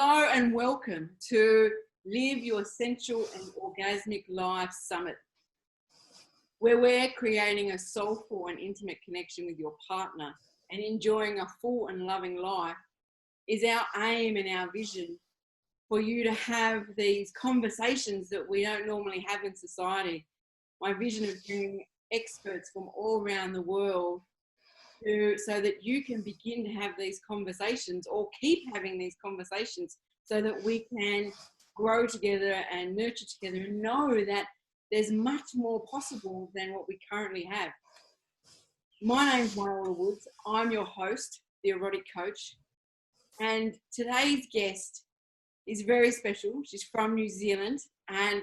Hello and welcome to Live Your Sensual and Orgasmic Life Summit, where we're creating a soulful and intimate connection with your partner and enjoying a full and loving life is our aim and our vision for you to have these conversations that we don't normally have in society. My vision of bringing experts from all around the world so that you can begin to have these conversations or keep having these conversations so that we can grow together and nurture together and know that there's much more possible than what we currently have. My name's Myola Woods. I'm your host, the erotic coach. And today's guest is very special. She's from New Zealand and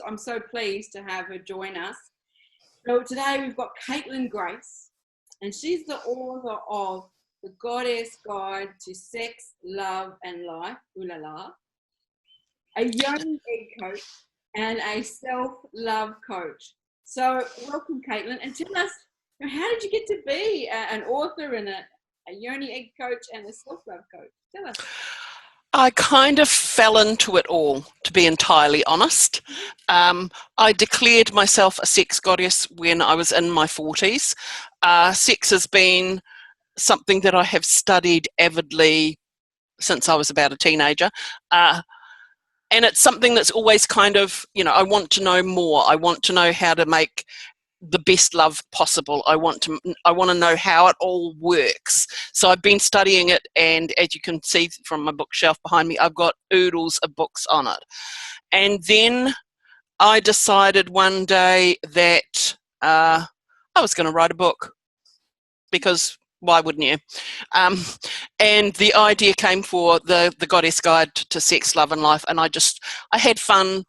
I'm so pleased to have her join us. So today we've got Caitlin Grace. And she's the author of The Goddess Guide to Sex, Love and Life, ooh la la, a yoni egg coach and a self-love coach. So welcome, Caitlin, and tell us, how did you get to be an author and a yoni egg coach and a self-love coach? Tell us. I kind of fell into it all, to be entirely honest. I declared myself a sex goddess when I was in my 40s. Sex has been something that I have studied avidly since I was about a teenager. And it's something that's always kind of, I want to know more. I want to know how to make the best love possible. I want to know how it all works. So I've been studying it, and as you can see from my bookshelf behind me, I've got oodles of books on it. And then I decided one day that I was going to write a book, because why wouldn't you? And the idea came for the Goddess Guide to Sex, Love and Life, and I had fun.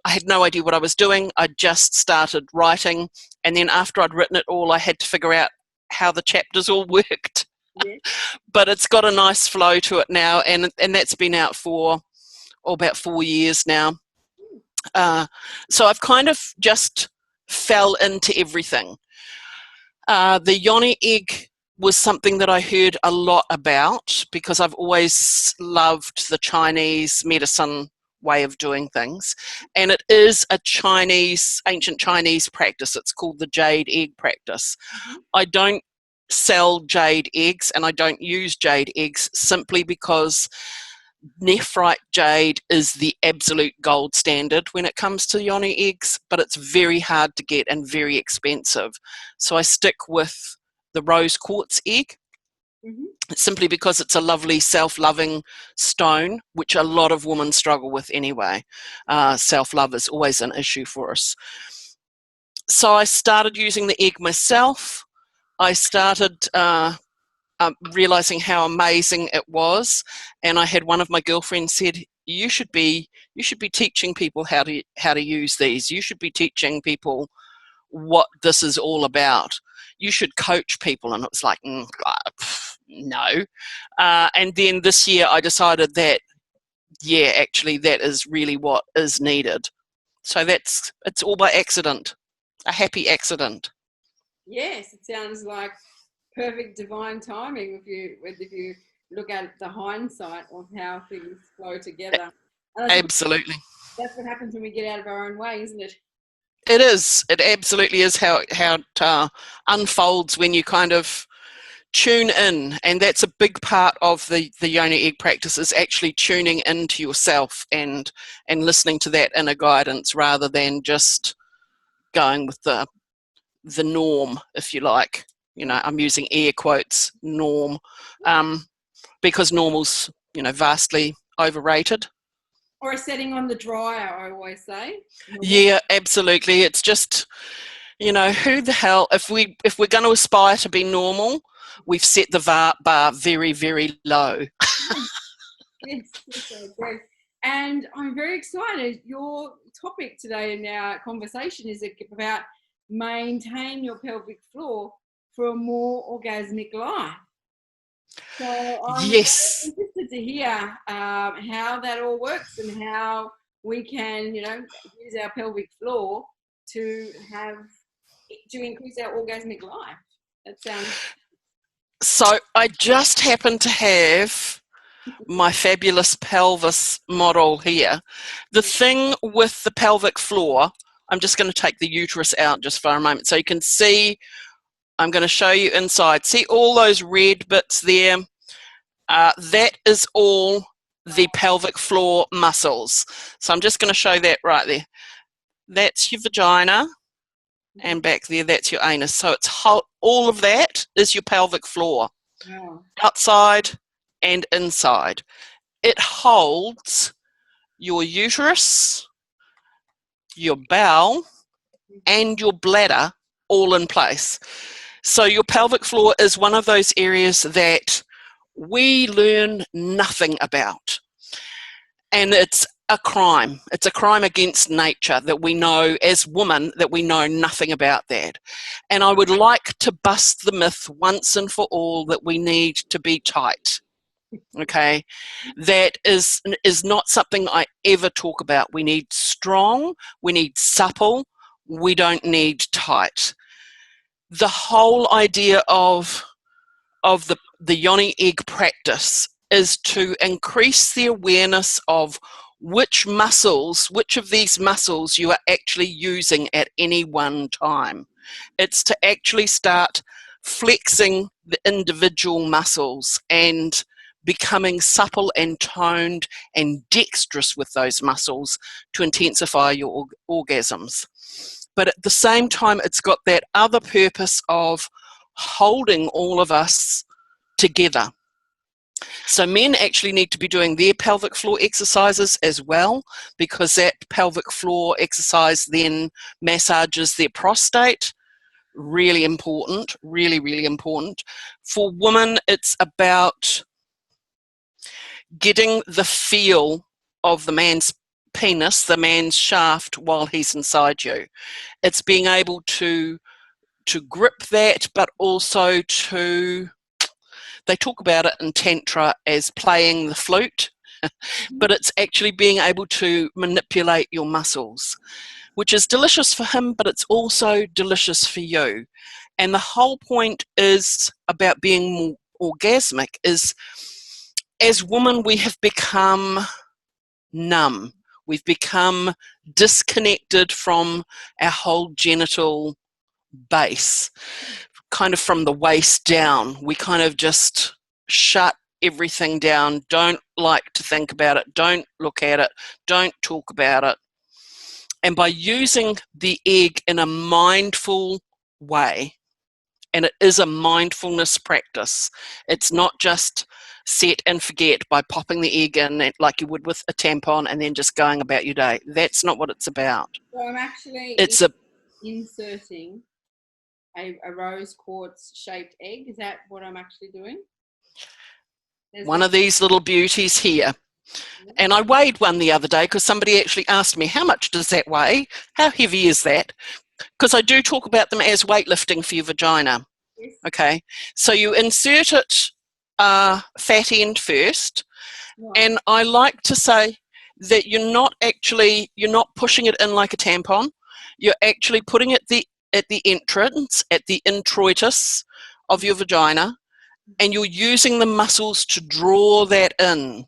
I had no idea what I was doing. I just started writing, and then after I'd written it all, I had to figure out how the chapters all worked. Yeah. But it's got a nice flow to it now, and that's been out for about 4 years now. So I've kind of just fell into everything. The yoni egg was something that I heard a lot about because I've always loved the Chinese medicine way of doing things, and it is a ancient Chinese practice. It's called the jade egg practice. Mm-hmm. I don't sell jade eggs and I don't use jade eggs simply because nephrite jade is the absolute gold standard when it comes to yoni eggs, but it's very hard to get and very expensive. So I stick with the rose quartz egg. Mm-hmm. Simply because it's a lovely self-loving stone, which a lot of women struggle with anyway. Self-love is always an issue for us. So I started using the egg myself. I started realizing how amazing it was, and I had one of my girlfriends said, you should be teaching people how to use these. You should be teaching people what this is all about. You should coach people. And it was like, no. And then this year I decided that, yeah, actually that is really what is needed. So it's all by accident, a happy accident. Yes, it sounds like perfect divine timing if you look at the hindsight of how things flow together. Absolutely. That's what happens when we get out of our own way, isn't it? It is. It absolutely is how it unfolds when you kind of tune in, and that's a big part of the yoni egg practice, is actually tuning into yourself and listening to that inner guidance rather than just going with the norm, if you like. I'm using air quotes, norm, because normal's vastly overrated. Or a setting on the dryer, I always say. Yeah, absolutely. It's just, who the hell, if we're going to aspire to be normal, we've set the bar very, very low. Yes, I agree. And I'm very excited. Your topic today in our conversation is about maintain your pelvic floor for a more orgasmic life. So I'm interested to hear how that all works and how we can, use our pelvic floor to increase our orgasmic life. That sounds. So I just happen to have my fabulous pelvis model here. The thing with the pelvic floor, I'm just going to take the uterus out just for a moment so you can see. I'm going to show you inside. See all those red bits there? That is all the pelvic floor muscles. So I'm just going to show that right there. That's your vagina, and back there, that's your anus. So it's all of that is your pelvic floor, outside and inside. It holds your uterus, your bowel, and your bladder all in place. So your pelvic floor is one of those areas that we learn nothing about. And it's a crime. It's a crime against nature that we know as women that we know nothing about that. And I would like to bust the myth once and for all that we need to be tight. Okay, that is not something I ever talk about. We need strong, we need supple, we don't need tight. The whole idea of the yoni egg practice is to increase the awareness of which of these muscles you are actually using at any one time. It's to actually start flexing the individual muscles and becoming supple and toned and dexterous with those muscles to intensify your orgasms. But at the same time, it's got that other purpose of holding all of us together. So men actually need to be doing their pelvic floor exercises as well, because that pelvic floor exercise then massages their prostate. Really important, really, really important. For women, it's about getting the feel of the man's penis, the man's shaft, while he's inside you. It's being able to grip that, but also to, they talk about it in Tantra as playing the flute, but it's actually being able to manipulate your muscles, which is delicious for him, but it's also delicious for you. And the whole point is about being more orgasmic is, as women, we have become numb. We've become disconnected from our whole genital base, kind of from the waist down. We kind of just shut everything down, don't like to think about it, don't look at it, don't talk about it. And by using the egg in a mindful way, and it is a mindfulness practice, it's not just set and forget by popping the egg in like you would with a tampon and then just going about your day. That's not what it's about. So I'm actually inserting a rose quartz shaped egg. Is that what I'm actually doing? One of these little beauties here. And I weighed one the other day because somebody actually asked me, how much does that weigh? How heavy is that? Because I do talk about them as weightlifting for your vagina. Yes. Okay, so you insert it fat end first, and I like to say that you're not pushing it in like a tampon. You're actually putting it at the entrance, at the introitus of your vagina, and you're using the muscles to draw that in.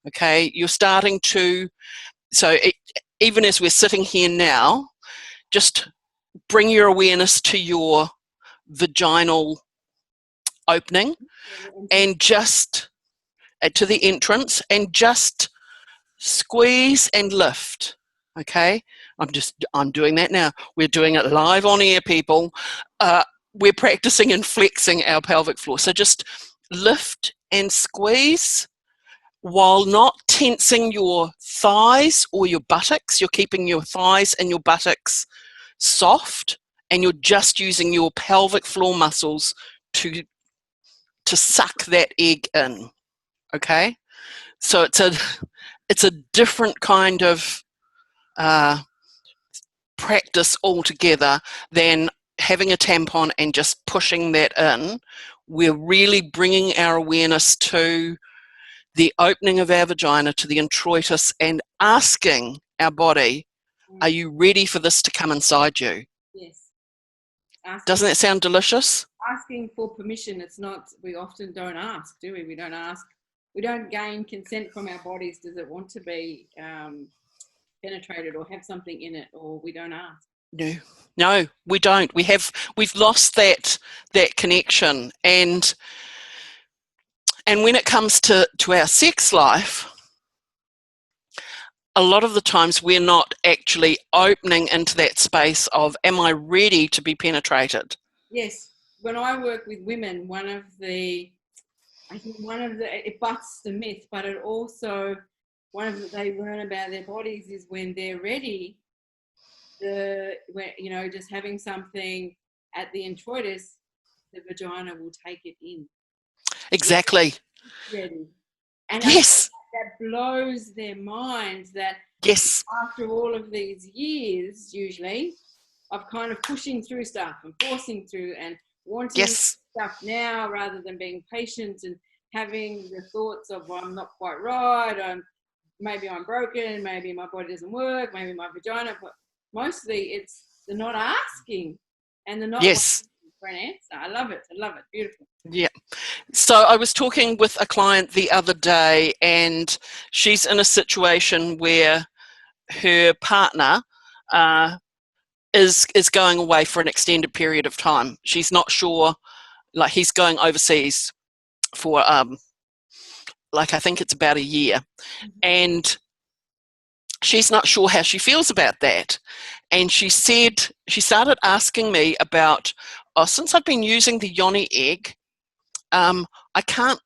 Okay, you're starting to, even as we're sitting here now, just bring your awareness to your vaginal opening and just to the entrance and just squeeze and lift. Okay, I'm doing that now. We're doing it live on air, people. We're practicing and flexing our pelvic floor. So just lift and squeeze while not tensing your thighs or your buttocks. You're keeping your thighs and your buttocks soft, and you're just using your pelvic floor muscles to suck that egg in. Okay, so it's a different kind of practice altogether than having a tampon and just pushing that in. We're really bringing our awareness to the opening of our vagina, to the introitus, and asking our body, are you ready for this to come inside you? Yes. Doesn't that sound delicious? Asking for permission. It's not, we often don't ask, do we? We don't ask we don't gain consent from our bodies. Does it want to be penetrated or have something in it, or we don't ask? No, we don't. We've lost that connection, and when it comes to our sex life, a lot of the times we're not actually opening into that space of, am I ready to be penetrated? Yes. When I work with women, it busts the myth, but it also, they learn about their bodies is when they're ready, just having something at the introitus, the vagina will take it in. Exactly. Ready. And yes. That blows their minds that yes. after all of these years, usually, of kind of pushing through stuff and forcing through and wanting stuff now rather than being patient and having the thoughts of, well, I'm not quite right, maybe I'm broken, maybe my body doesn't work, maybe my vagina, but mostly they're not asking and they're not waiting for an answer. I love it. Beautiful. Yeah. So I was talking with a client the other day, and she's in a situation where her partner is going away for an extended period of time. She's not sure, like he's going overseas for I think it's about a year, and she's not sure how she feels about that. And she started asking me about, since I've been using the yoni egg, I can't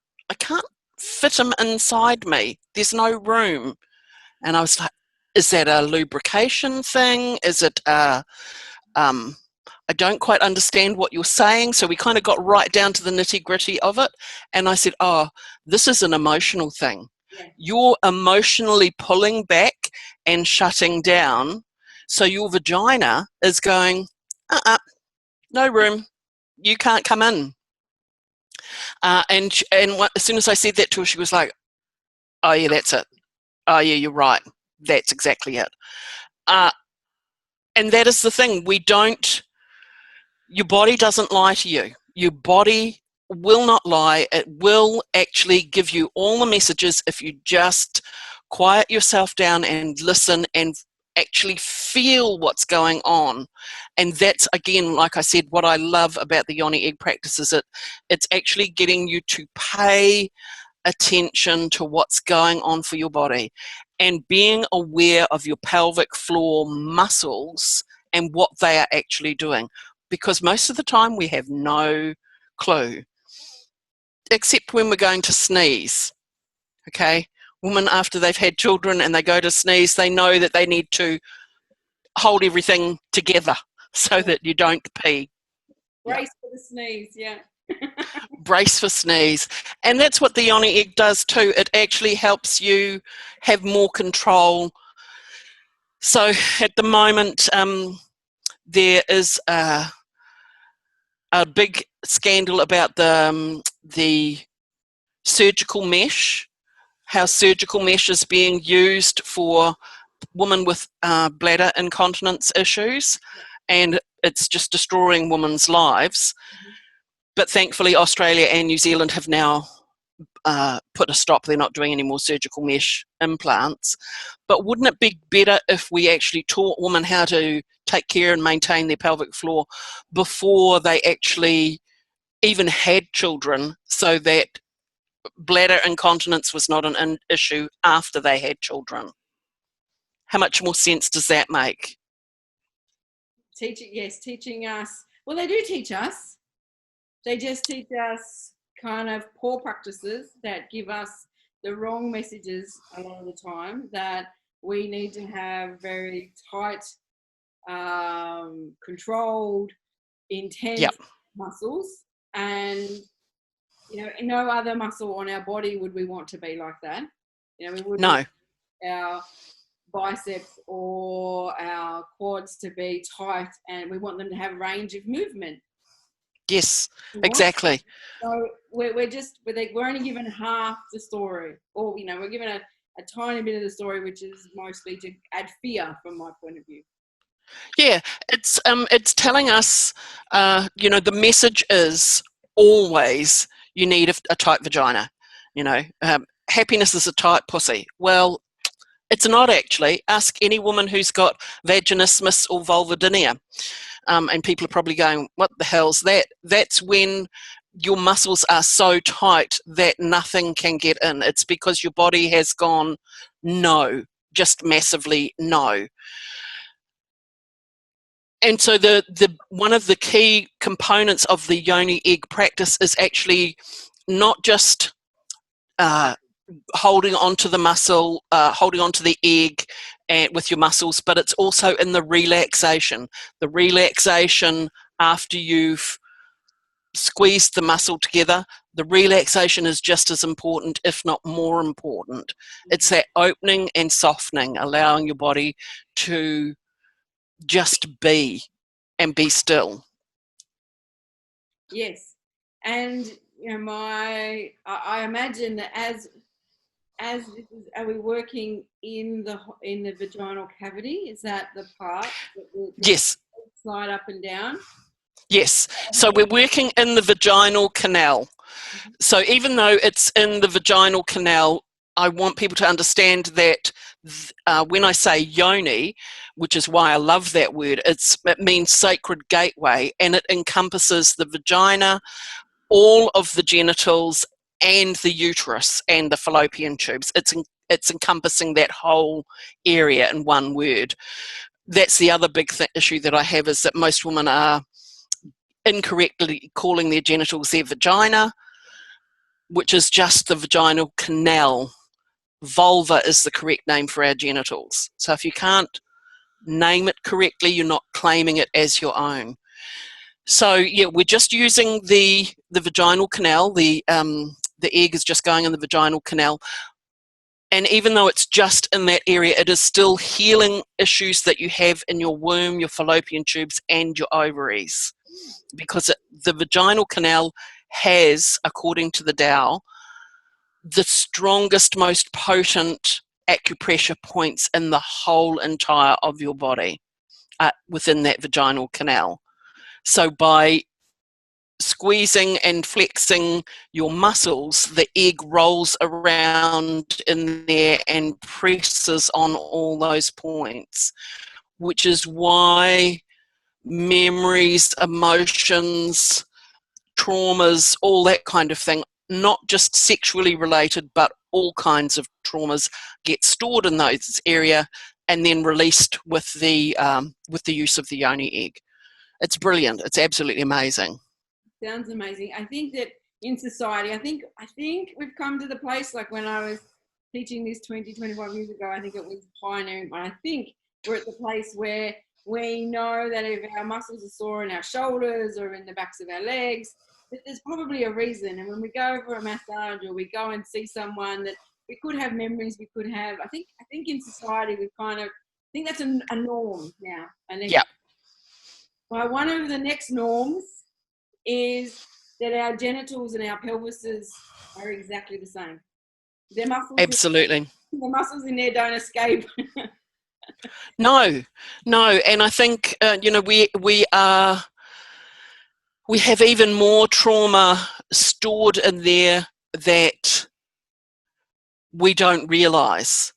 fit him inside me. There's no room. And I was like, is that a lubrication thing? Is it I don't quite understand what you're saying. So we kind of got right down to the nitty-gritty of it. And I said, this is an emotional thing. Yeah. You're emotionally pulling back and shutting down. So your vagina is going, no room. You can't come in. And as soon as I said that to her, she was like, oh, yeah, that's it. Oh, yeah, you're right. That's exactly it. And that is the thing. Your body doesn't lie to you. Your body will not lie. It will actually give you all the messages if you just quiet yourself down and listen and actually feel what's going on. And that's, again, like I said, what I love about the yoni egg practice is it's actually getting you to pay attention to what's going on for your body and being aware of your pelvic floor muscles and what they are actually doing. Because most of the time we have no clue, except when we're going to sneeze. Okay? Women, after they've had children and they go to sneeze, they know that they need to hold everything together so that you don't pee. Brace for the sneeze, yeah. Brace for sneeze. And that's what the yoni egg does too. It actually helps you have more control. So at the moment, there is a big scandal about the surgical mesh, how surgical mesh is being used for women with bladder incontinence issues, and it's just destroying women's lives. But thankfully, Australia and New Zealand have now put a stop. They're not doing any more surgical mesh implants. But wouldn't it be better if we actually taught women how to take care and maintain their pelvic floor before they actually even had children, so that bladder incontinence was not an issue after they had children? How much more sense does that make? Teaching us. Well, they do teach us. They just teach us kind of poor practices that give us the wrong messages a lot of the time, that we need to have very tight, controlled, intense muscles. And, no other muscle on our body would we want to be like that. We wouldn't want our biceps or our quads to be tight, and we want them to have range of movement. Yes, exactly. So we're only given half the story, or we're given a tiny bit of the story, which is mostly to add fear from my point of view. Yeah, it's telling us, the message is always you need a tight vagina. happiness is a tight pussy. Well, it's not actually. Ask any woman who's got vaginismus or vulvodynia. And people are probably going, what the hell's that? That's when your muscles are so tight that nothing can get in. It's because your body has gone no, just massively no. And so the one of the key components of the yoni egg practice is actually not just holding onto the muscle, holding onto the egg and with your muscles, but it's also in the relaxation. The relaxation after you've squeezed the muscle together, the relaxation is just as important, if not more important. It's that opening and softening, allowing your body to just be and be still. Yes, and you know, I imagine that as this is, are we working in the vaginal cavity? Is that the part that will Yes. slide up and down? Yes. So we're working in the vaginal canal. So even though it's in the vaginal canal, I want people to understand that when I say yoni, which is why I love that word, it means sacred gateway, and it encompasses the vagina, all of the genitals, and the uterus and the fallopian tubes. It's encompassing that whole area in one word. That's the other big issue that I have, is that most women are incorrectly calling their genitals their vagina, which is just the vaginal canal. Vulva is the correct name for our genitals. So if you can't name it correctly, you're not claiming it as your own. So yeah, we're just using the vaginal canal. The egg is just going in the vaginal canal. And even though it's just in that area, it is still healing issues that you have in your womb, your fallopian tubes, and your ovaries. Because the vaginal canal has, according to the Tao, the strongest, most potent acupressure points in the whole entire of your body within that vaginal canal. So by squeezing and flexing your muscles, the egg rolls around in there and presses on all those points, which is why memories, emotions, traumas, all that kind of thing, not just sexually related, but all kinds of traumas get stored in those area and then released with the use of the yoni egg. It's brilliant. It's absolutely amazing. Sounds amazing. I think that in society, I think we've come to the place, like when I was teaching this 25 years ago, I think it was pioneering, but I think we're at the place where we know that if our muscles are sore in our shoulders or in the backs of our legs, that there's probably a reason. And when we go for a massage or we go and see someone, that we could have memories, we could have, I think in society we've kind of, I think that's a norm now. And yeah. Well, one of the next norms is that our genitals and our pelvises are exactly the same. Their muscles, absolutely. The muscles in there don't escape. No, and I think we have even more trauma stored in there that we don't realise.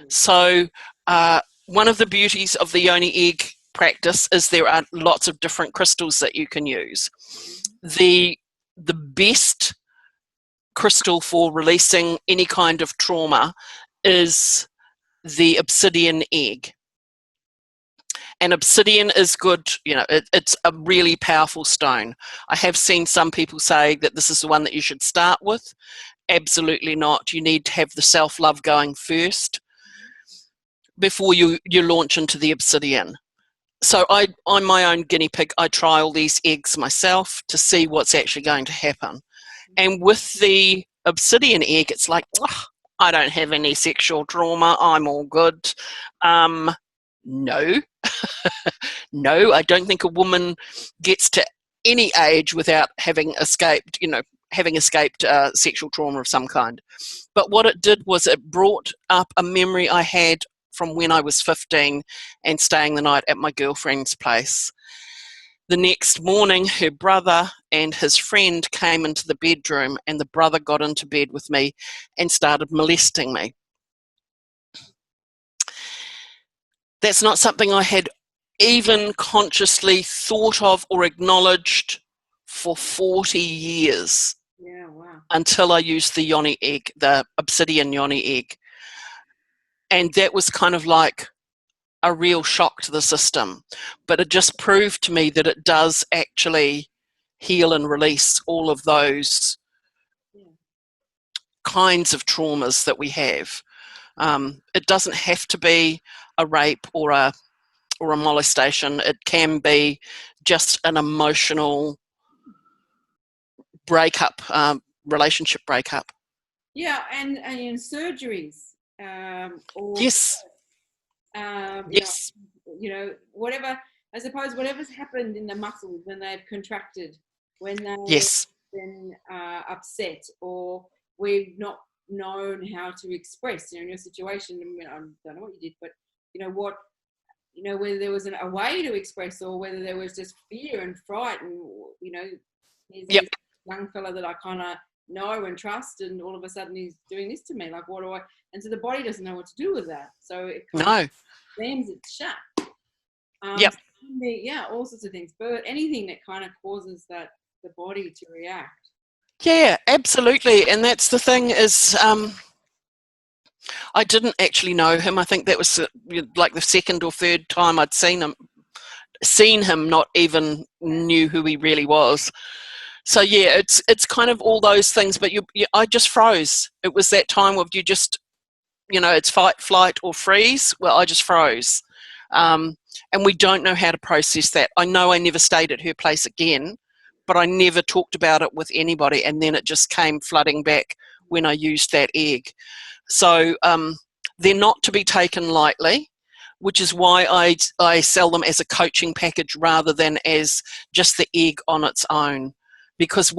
So one of the beauties of the yoni egg practice is there are lots of different crystals that you can use. The best crystal for releasing any kind of trauma is the obsidian egg. And obsidian is good, it's a really powerful stone. I have seen some people say that this is the one that you should start with. Absolutely not. You need to have the self-love going first before you launch into the obsidian. So I'm my own guinea pig. I try all these eggs myself to see what's actually going to happen. And with the obsidian egg, it's like, oh, I don't have any sexual trauma. I'm all good. No. No, I don't think a woman gets to any age without having escaped sexual trauma of some kind. But what it did was it brought up a memory I had from when I was 15 and staying the night at my girlfriend's place. The next morning, her brother and his friend came into the bedroom, and the brother got into bed with me and started molesting me. That's not something I had even consciously thought of or acknowledged for 40 years. Yeah, wow. Until I used the yoni egg, the obsidian yoni egg. And that was kind of like a real shock to the system. But it just proved to me that it does actually heal and release all of those kinds of traumas that we have. It doesn't have to be a rape or a molestation. It can be just an emotional breakup, relationship breakup. Yeah, and in surgeries, or Yes. Yes. whatever. I suppose whatever's happened in the muscles when they've contracted, when they've Yes. been upset, or we've not known how to express. In your situation, I mean, I don't know what you did, but whether there was a way to express, or whether there was just fear and fright, and here's Yep. this young fella that I kind of know and trust, and all of a sudden he's doing this to me. Like, what do I? And so the body doesn't know what to do with that, so it kind of slams it shut. Yep. Yeah, all sorts of things, but anything that kind of causes the body to react. Yeah, absolutely. And that's the thing is, I didn't actually know him. I think that was like the second or third time I'd seen him, not even knew who he really was. So yeah, it's kind of all those things, but I just froze. It was that time of you just, it's fight, flight, or freeze. Well, I just froze. And we don't know how to process that. I know I never stayed at her place again, but I never talked about it with anybody, and then it just came flooding back when I used that egg. So they're not to be taken lightly, which is why I sell them as a coaching package rather than as just the egg on its own. Because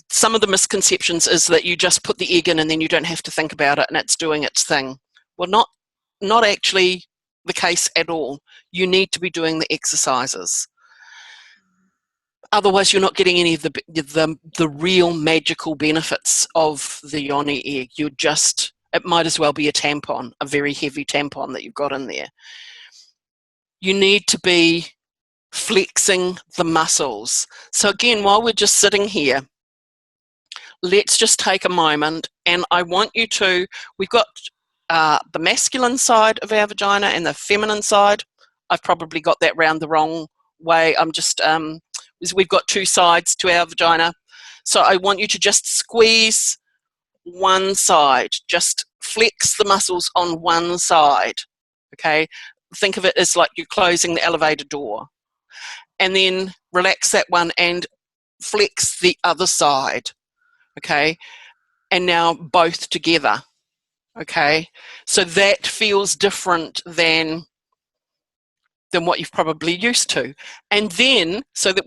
some of the misconceptions is that you just put the egg in and then you don't have to think about it and it's doing its thing. Well, not actually the case at all. You need to be doing the exercises. Otherwise, you're not getting any of the real magical benefits of the yoni egg. It might as well be a tampon, a very heavy tampon that you've got in there. You need to be flexing the muscles. So again, while we're just sitting here, let's just take a moment, and I want you to, we've got the masculine side of our vagina and the feminine side. I've probably got that round the wrong way. We've got two sides to our vagina. So I want you to just squeeze one side, just flex the muscles on one side, okay? Think of it as like you're closing the elevator door. And then relax that one and flex the other side, okay? And now both together, okay? So that feels different than what you've probably used to. And then, so that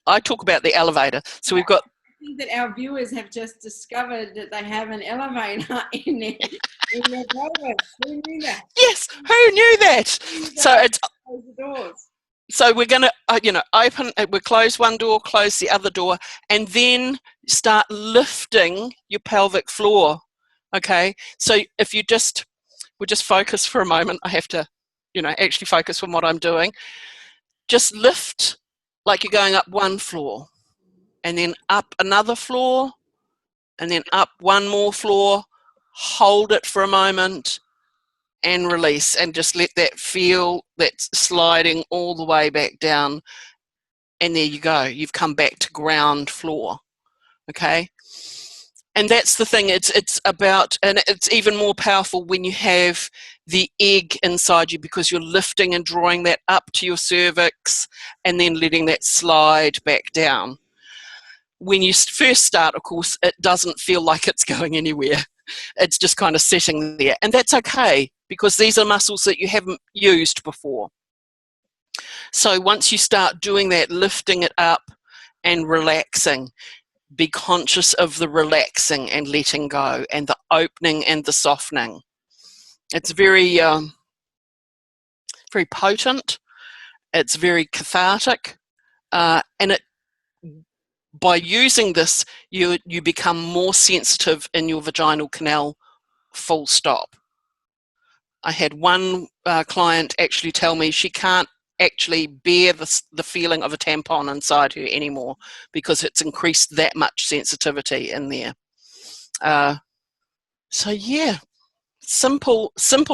I talk about the elevator. So we've got... I think that our viewers have just discovered that they have an elevator in their pelvis. Who knew that? Yes, who knew that? So it's... Close the doors. So we're going to, open, we close one door, close the other door, and then start lifting your pelvic floor, okay? So if we'll just focus for a moment. I have to, actually focus on what I'm doing. Just lift like you're going up one floor, and then up another floor, and then up one more floor. Hold it for a moment and release, and just let that feel that's sliding all the way back down. And there you go. You've come back to ground floor, okay? And that's the thing. It's about, and it's even more powerful when you have the egg inside you, because you're lifting and drawing that up to your cervix and then letting that slide back down. When you first start, of course, it doesn't feel like it's going anywhere. It's just kind of sitting there. And that's okay, because these are muscles that you haven't used before. So once you start doing that, lifting it up and relaxing, be conscious of the relaxing and letting go, and the opening and the softening. It's very, very potent, It's very cathartic, and it, by using this, you become more sensitive in your vaginal canal, full stop. I had one client actually tell me she can't actually bear the feeling of a tampon inside her anymore because it's increased that much sensitivity in there. So yeah, simple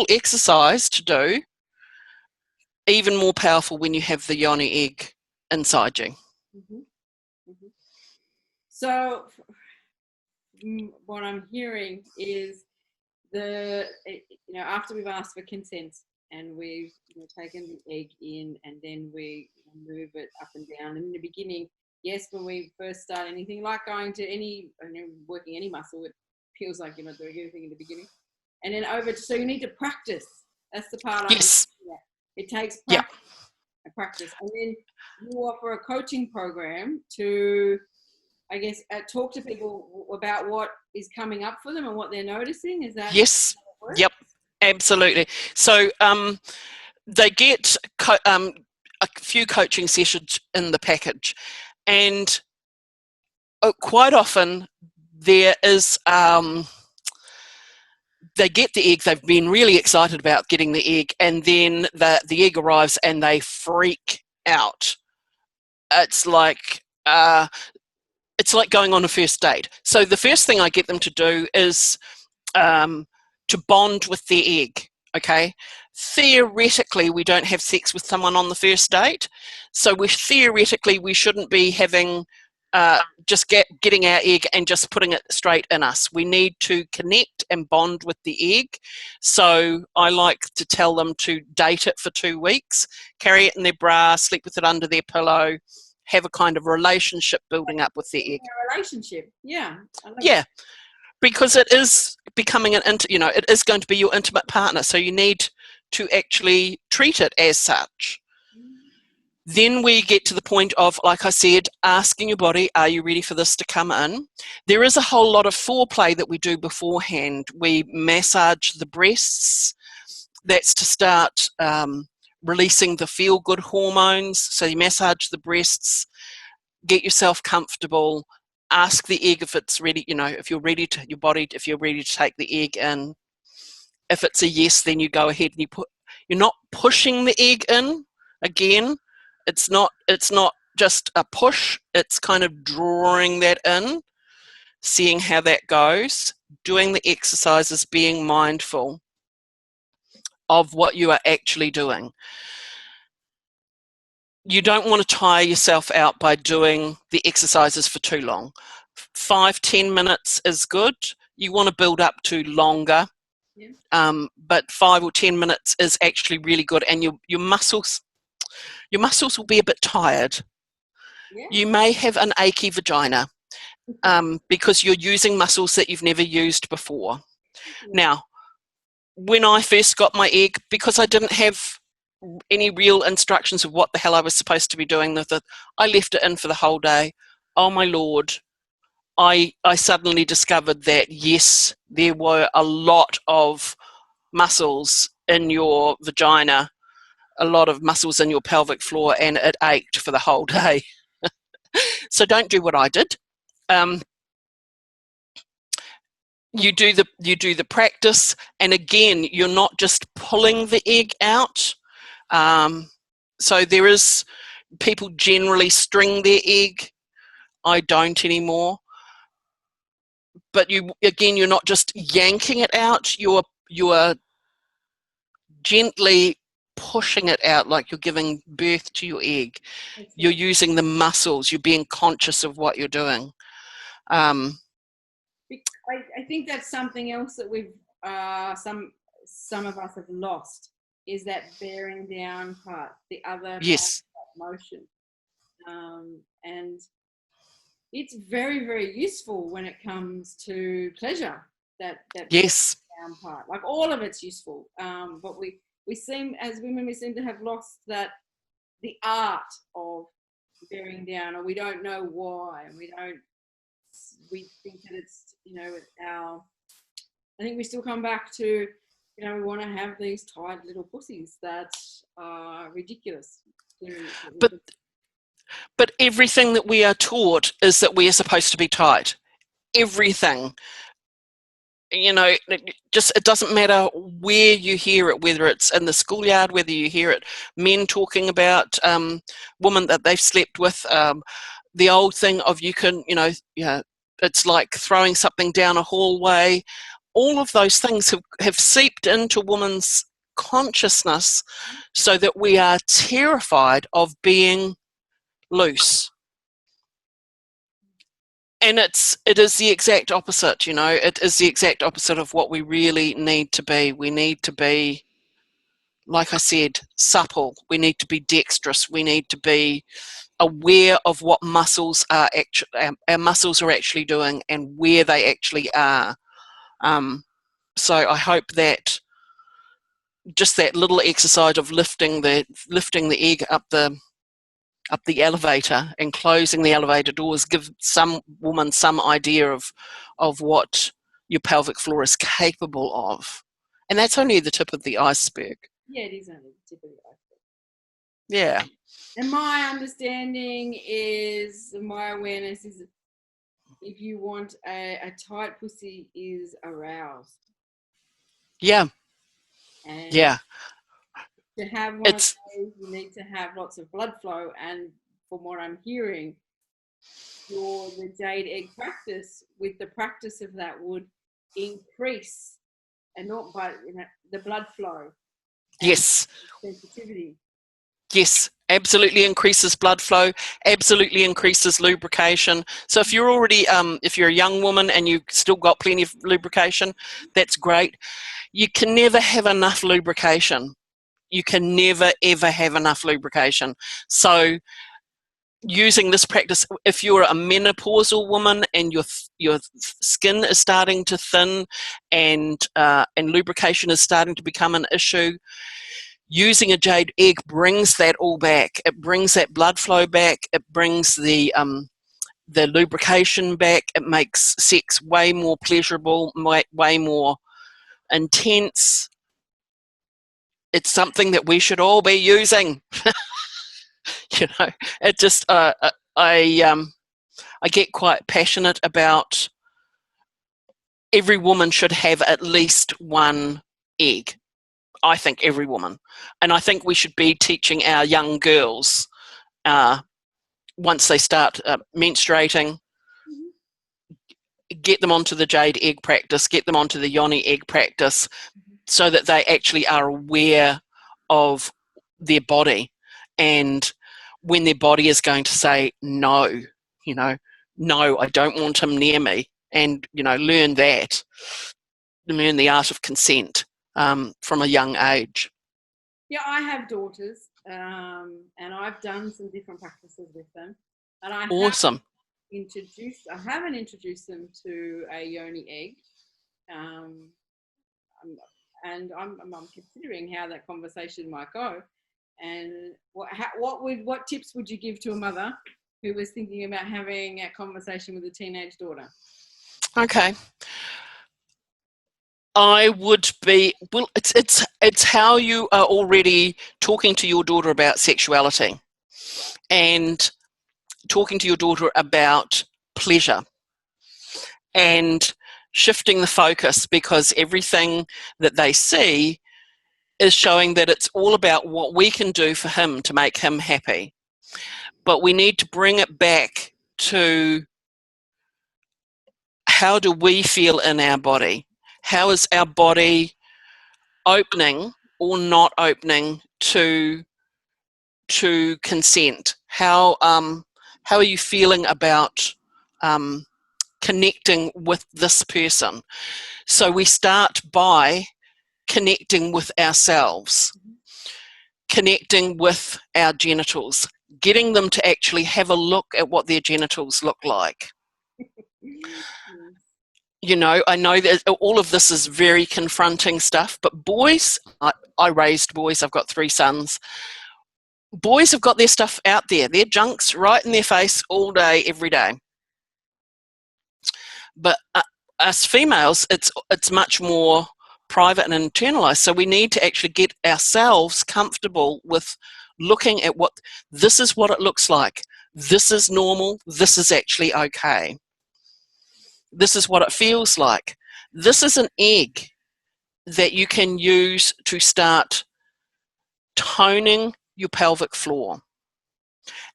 exercise to do, even more powerful when you have the yoni egg inside you. Mm-hmm. Mm-hmm. So what I'm hearing is after we've asked for consent and we've taken the egg in, and then we move it up and down. And in the beginning, yes, when we first start anything, like going to working any muscle, it feels like you're not doing anything in the beginning. And then so you need to practice. That's the part. Yes. It takes Yep. practice. And then you offer a coaching program to, I guess, talk to people about what is coming up for them and what they're noticing. Is that? Yes. Yep. Absolutely. So they get a few coaching sessions in the package, and quite often there is they get the egg, they've been really excited about getting the egg, and then the egg arrives and they freak out. It's like going on a first date. So the first thing I get them to do is to bond with their egg. Okay, theoretically we don't have sex with someone on the first date, so we shouldn't be having just getting our egg and just putting it straight in us. We need to connect and bond with the egg. So I like to tell them to date it for 2 weeks, carry it in their bra, sleep with it under their pillow, have a kind of relationship building up with the egg. Relationship, yeah. Yeah, because it is becoming it is going to be your intimate partner, so you need to actually treat it as such. Then we get to the point of, like I said, asking your body, are you ready for this to come in? There is a whole lot of foreplay that we do beforehand. We massage the breasts. That's to start releasing the feel-good hormones. So you massage the breasts, get yourself comfortable, ask the egg if it's ready, if you're ready to take the egg in. If it's a yes, then you go ahead and you're not pushing the egg in. Again, it's not just a push, it's kind of drawing that in, seeing how that goes, doing the exercises, being mindful of what you are actually doing. You don't want to tire yourself out by doing the exercises for too long. 5-10 minutes is good. You want to build up to longer, but 5 or 10 minutes is actually really good, and your muscles will be a bit tired. Yeah. You may have an achy vagina because you're using muscles that you've never used before. Now, when I first got my egg, because I didn't have any real instructions of what the hell I was supposed to be doing with it, I left it in for the whole day. Oh my Lord, I suddenly discovered that, yes, there were a lot of muscles in your vagina, a lot of muscles in your pelvic floor, and it ached for the whole day. So don't do what I did. You do the practice, and again, you're not just pulling the egg out. So there is, people generally string their egg. I don't anymore. But you're not just yanking it out. You are gently pushing it out, like you're giving birth to your egg. You're using the muscles. You're being conscious of what you're doing. I think that's something else that we've some of us have lost, is that bearing down part, the other yes part of that motion, and it's very, very useful when it comes to pleasure. That yes down part, like all of it's useful, but we seem, as women, we seem to have lost the art of bearing down, or we don't know why, and we think that it's I think we still come back to, we want to have these tight little pussies that are ridiculous. But but everything that we are taught is that we are supposed to be tight. Everything. You know, it doesn't matter where you hear it, whether it's in the schoolyard, whether you hear it men talking about women that they've slept with, the old thing of you can, it's like throwing something down a hallway. All of those things have seeped into women's consciousness so that we are terrified of being loose. And it is the exact opposite, it is the exact opposite of what we really need to be. We need to be, like I said, supple. We need to be dexterous. We need to be aware of what muscles are our muscles are actually doing and where they actually are. So I hope that just that little exercise of lifting the egg up the elevator and closing the elevator doors give some woman some idea of what your pelvic floor is capable of. And that's only the tip of the iceberg. Yeah, it is only the tip of the iceberg. Yeah. And my understanding is, my awareness is, if you want a tight pussy is aroused. Yeah. And yeah. to have one of those, you need to have lots of blood flow. And from what I'm hearing, the jade egg practice, with the practice of that, would increase, and not but the blood flow. Yes. Sensitivity. Yes, absolutely increases blood flow, absolutely increases lubrication. So if you're already, if you're a young woman and you've still got plenty of lubrication, that's great. You can never have enough lubrication. You can never, ever have enough lubrication. So using this practice, if you're a menopausal woman and your skin is starting to thin and lubrication is starting to become an issue, using a jade egg brings that all back. It brings that blood flow back. It brings the lubrication back. It makes sex way more pleasurable, way more intense. It's something that we should all be using. It just I get quite passionate about every woman should have at least one egg. I think every woman. And I think we should be teaching our young girls, once they start menstruating, get them onto the jade egg practice, get them onto the yoni egg practice, so that they actually are aware of their body. And when their body is going to say no, no, I don't want him near me, and, learn the art of consent from a young age. Yeah, I have daughters, and I've done some different practices with them. And Awesome. I haven't introduced them to a yoni egg, and I'm considering how that conversation might go. And what tips would you give to a mother who was thinking about having a conversation with a teenage daughter? Okay. I would be, well, it's how you are already talking to your daughter about sexuality and talking to your daughter about pleasure and shifting the focus, because everything that they see is showing that it's all about what we can do for him to make him happy. But we need to bring it back to, how do we feel in our body? How is our body opening or not opening to consent? How are you feeling about connecting with this person? So we start by connecting with ourselves, connecting with our genitals, getting them to actually have a look at what their genitals look like. I know that all of this is very confronting stuff, but boys, I raised boys, I've got 3 sons. Boys have got their stuff out there, their junk's right in their face all day, every day. But us females, it's much more private and internalized. So we need to actually get ourselves comfortable with looking at what, this is what it looks like. This is normal. This is actually okay. This is what it feels like. This is an egg that you can use to start toning your pelvic floor.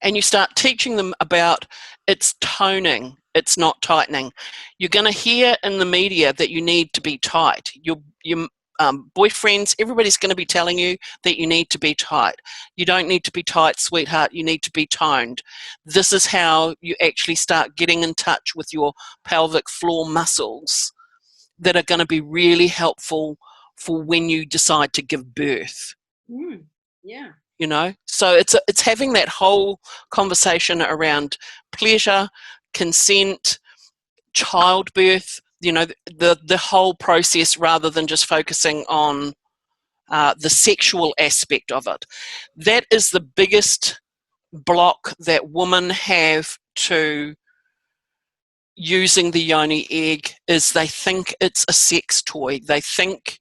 And you start teaching them about it's toning, it's not tightening. You're going to hear in the media that you need to be tight. Your boyfriends, everybody's going to be telling you that you need to be tight. You don't need to be tight, sweetheart. You need to be toned. This is how you actually start getting in touch with your pelvic floor muscles that are going to be really helpful for when you decide to give birth. Yeah. You know, so it's having that whole conversation around pleasure, consent, childbirth, you know, the whole process, rather than just focusing on the sexual aspect of it. That is the biggest block that women have to using the yoni egg, is they think it's a sex toy. They think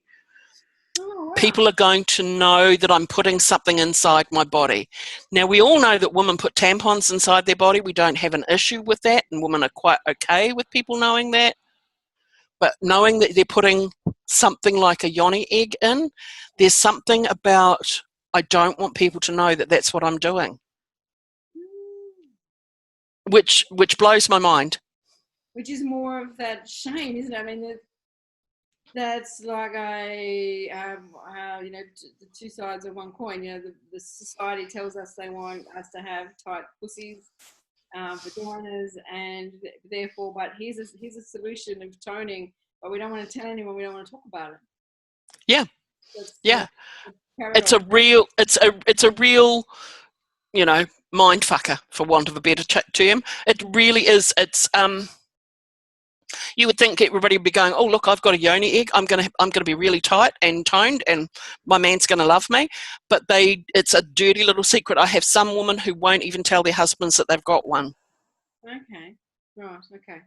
people are going to know that I'm putting something inside my body. Now, we all know that women put tampons inside their body. We don't have an issue with that, and women are quite okay with people knowing that. But knowing that they're putting something like a yoni egg in, there's something about, I don't want people to know that that's what I'm doing, which blows my mind. Which is more of that shame, isn't it? I mean, that's like the two sides of one coin. You know, the society tells us they want us to have tight pussies, vaginas, and therefore, but here's a solution of toning, but we don't want to tell anyone. We don't want to talk about it. Yeah, yeah. It's a real, you know, mind fucker, for want of a better term. It really is. It's you would think everybody would be going, oh, look, I've got a yoni egg. I'm gonna be really tight and toned, and my man's gonna love me. But it's a dirty little secret. I have some women who won't even tell their husbands that they've got one. Okay, right, okay.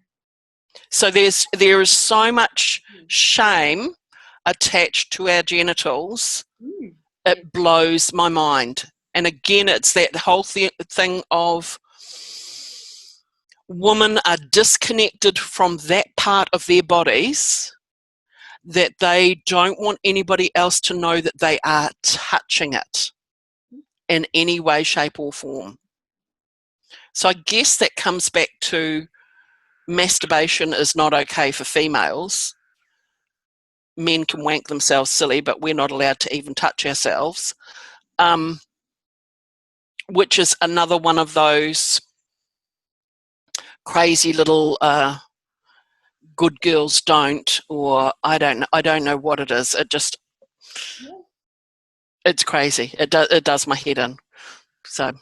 So there is so much shame attached to our genitals. It blows my mind. And again, it's that whole thing of women are disconnected from that part of their bodies, that they don't want anybody else to know that they are touching it in any way, shape, or form. So I guess that comes back to masturbation is not okay for females. Men can wank themselves silly, but we're not allowed to even touch ourselves, which is another one of those crazy little good girls don't, or I don't know what it is. It just, it's crazy. It does my head in. So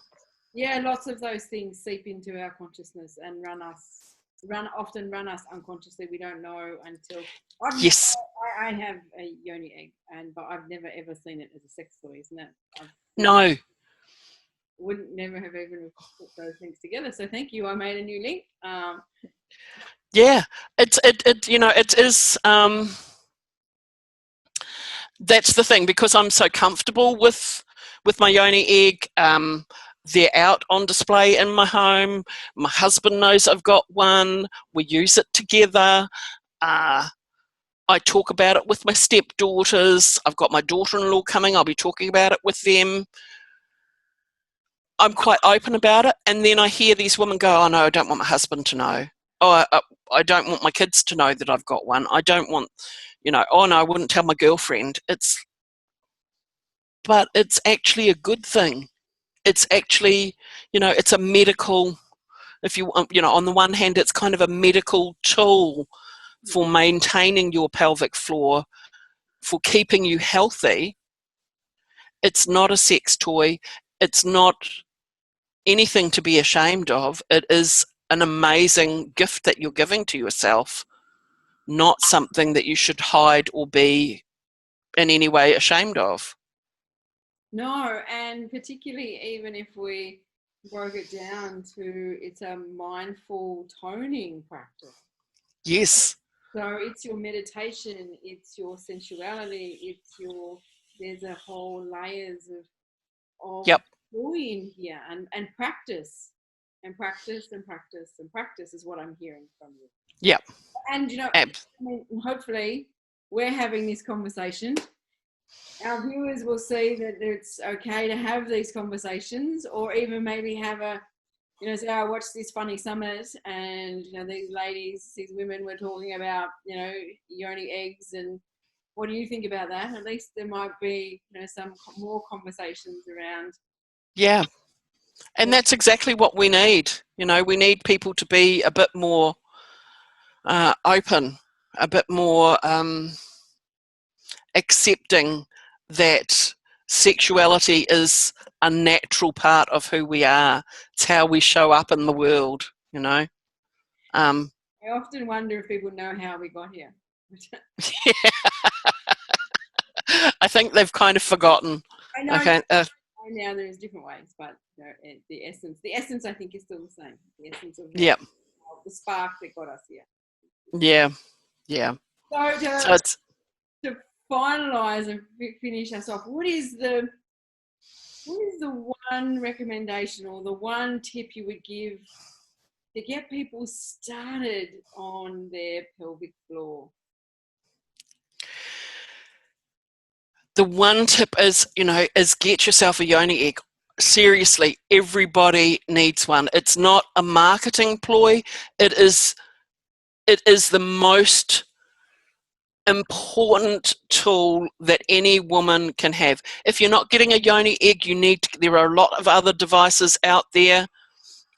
yeah, lots of those things seep into our consciousness and often run us unconsciously. We don't know until. Yes. I have a yoni egg, but I've never ever seen it as a sex toy, isn't it? No. Wouldn't never have even put those things together. So thank you. I made a new link. Yeah, it is. That's the thing, because I'm so comfortable with my yoni egg. They're out on display in my home. My husband knows I've got one. We use it together. I talk about it with my stepdaughters. I've got my daughter-in-law coming. I'll be talking about it with them. I'm quite open about it. And then I hear these women go, oh no, I don't want my husband to know. Oh, I don't want my kids to know that I've got one. I don't want, oh no, I wouldn't tell my girlfriend. But it's actually a good thing. It's actually, it's a medical, if you, on the one hand, it's kind of a medical tool for maintaining your pelvic floor, for keeping you healthy. It's not a sex toy. It's not anything to be ashamed of. It is an amazing gift that you're giving to yourself, not something that you should hide or be in any way ashamed of. No, and particularly even if we broke it down to, it's a mindful toning practice. Yes. So it's your meditation, it's your sensuality, there's a whole layers of yep. joy in here, and practice. And practice and practice and practice is what I'm hearing from you. Yeah. And, you know, I mean, hopefully we're having this conversation. Our viewers will see that it's okay to have these conversations, or even maybe have a, you know, say, I watched this funny summit and, you know, these ladies, these women were talking about, you know, yoni eggs, and what do you think about that? At least there might be, you know, some more conversations around. Yeah. And that's exactly what we need. You know, we need people to be a bit more open, a bit more accepting that sexuality is a natural part of who we are. It's how we show up in the world, you know. I often wonder if people know how we got here. Yeah. I think they've kind of forgotten. I know. Okay. Now there's different ways, but you know, the essence I think is still the same. The essence of Yeah. The spark that got us here. Yeah. Yeah. So it's to finalize and finish us off, what is the one recommendation or the one tip you would give to get people started on their pelvic floor? the one tip is, you know, is get yourself a yoni egg. Seriously, everybody needs one. It's not a marketing ploy. It is the most important tool that any woman can have. If you're not getting a yoni egg, there are a lot of other devices out there.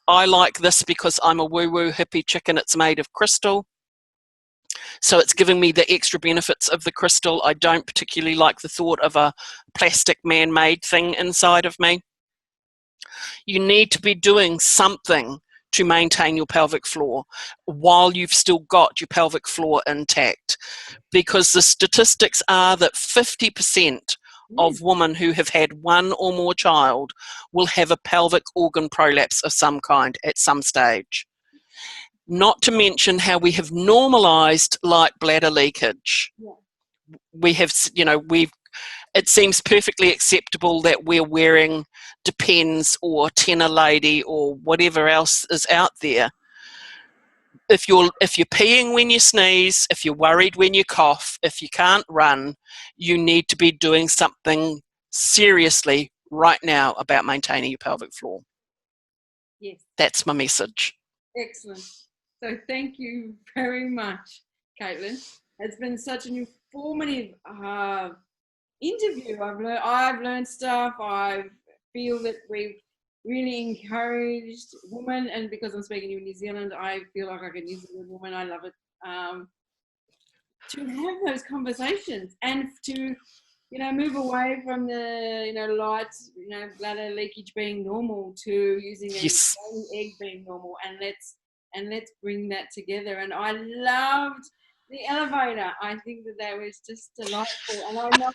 I like this because I'm a woo-woo hippie chicken. It's made of crystal. So it's giving me the extra benefits of the crystal. I don't particularly like the thought of a plastic man-made thing inside of me. You need to be doing something to maintain your pelvic floor while you've still got your pelvic floor intact, because the statistics are that 50% of women who have had one or more child will have a pelvic organ prolapse of some kind at some stage. Not to mention how we have normalized light bladder leakage. Yeah. We have, you know, it seems perfectly acceptable that we're wearing Depends or Tenor Lady or whatever else is out there. If you're peeing when you sneeze, if you're worried when you cough, if you can't run, you need to be doing something seriously right now about maintaining your pelvic floor. Yes. That's my message. Excellent. So thank you very much, Caitlin. It's been such an informative interview. I've learned stuff. I feel that we've really encouraged women, and because I'm speaking to New Zealand, I feel like I can use a New woman. I love it. To have those conversations and to, you know, move away from the, you know, light, you know, bladder leakage being normal to using a egg being normal, and let's bring that together. And I loved the elevator. I think that was just delightful. And I know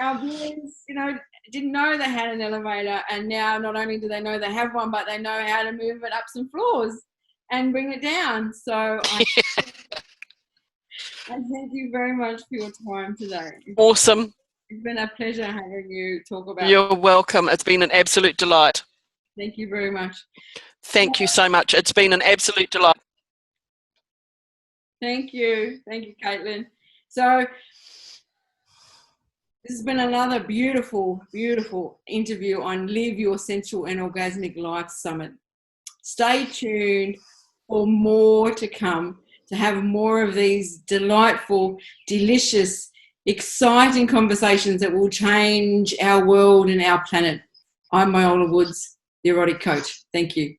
our viewers, you know, didn't know they had an elevator, and now not only do they know they have one, but they know how to move it up some floors and bring it down. So I thank you very much for your time today. Awesome. It's been a pleasure having you talk about. You're welcome. It's been an absolute delight. Thank you very much. Thank you so much. It's been an absolute delight. Thank you. Thank you, Caitlin. So this has been another beautiful, beautiful interview on Live Your Sensual and Orgasmic Life Summit. Stay tuned for more to come, to have more of these delightful, delicious, exciting conversations that will change our world and our planet. I'm Myola Woods, the erotic coach. Thank you.